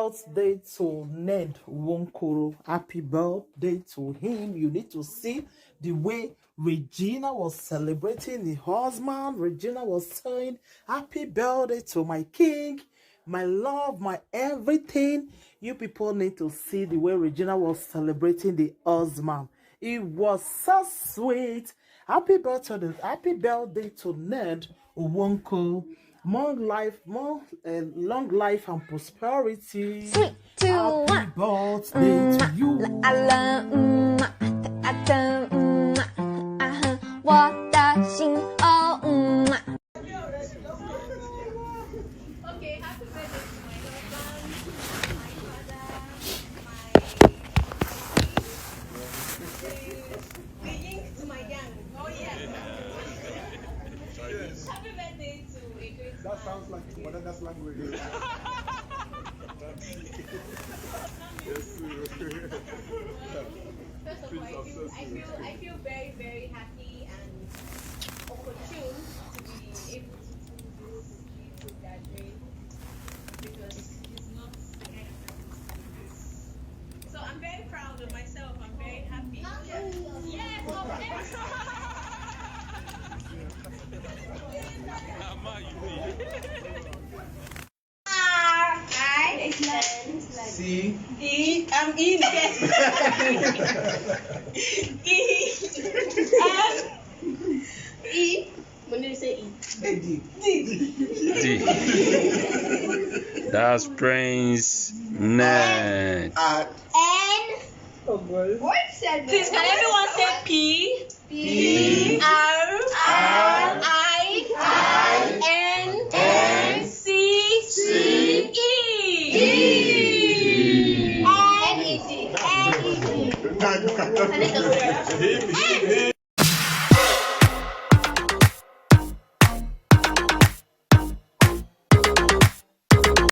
birthday to Ned Wonkoro. Happy birthday to him. You need to see the way Regina was celebrating the husband. Regina was saying, happy birthday to my king, my love, my everything. You people need to see the way Regina was celebrating the husband. It was so sweet. Happy birthday to Ned Wonkoro. Long life and prosperity. 3, 2, 1. Happy birthday to you. 我的心哦Okay, happy birthday to my husband, my father, my link to my gang. Oh yes. Happy birthday to a great That sounds like Wadadas language. First of all, I feel very, very happy and opportune to be able to do this little gathering because it's not the kind of person to do this. So I'm very proud of myself. I'm very happy. Yes, C. D. I'm in. Yes. E. M. E. When did you say E? D. D. That's Prince Ned. N. What said please, can everyone say P? P. R. I. N. C. E. N. E. D.